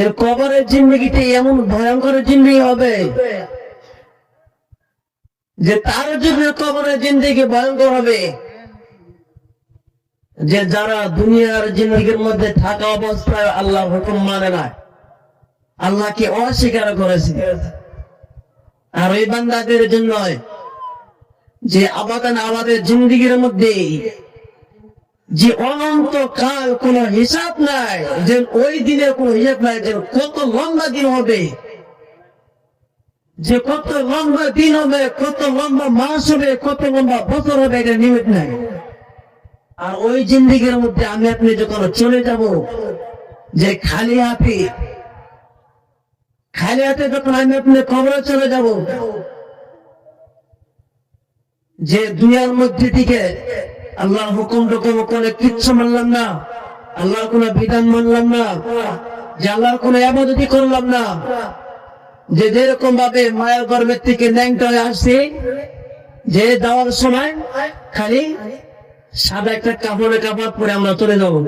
এর কবরের জিন্দগিতে এমন ভয়ঙ্কর জিন্দগি হবে যে তার জন্য কবরের জিন্দগি ভয়ঙ্কর হবে, যে যারা দুনিয়ার জিন্দগির মধ্যে থাকা অবস্থায় আল্লাহর হুকুম মানে না, আল্লাহকে অস্বীকার করেছে। আর ওই বান্দাদের জন্য যে আবাদান আমাদের জিন্দগির মধ্যে যে অনন্ত কাল কোন হিসাব নাই, যে ওই দিনের কোন হিসাব নাই, যে কত লম্বা দিন হবে, যে কত লম্বা দিন হবে, কত লম্বা মাস হবে, কত লম্বা বছর হবে, এটা নিমিত নাই। আর ওই জিন্দগির মধ্যে আমি আপনি যখন চলে যাব, যে খালি হাতে যখন আমি আপনি কবরে চলে যাব, যে দুনিয়ার মধ্যে থেকে আল্লাহর হুকুম টুকুম করে কিচ্ছু মানলাম না, আল্লাহর কোন বিধান মানলাম না, যে আল্লাহর কোন ইবাদতই করলাম না, যে যেরকম ভাবে মায়ের গর্ভের থেকে ন্যাংটা হয়ে আসছে, যে যাওয়ার সময় খালি সাদা একটা কাপড়ে কাপড় পরে আমরা চলে যাবো।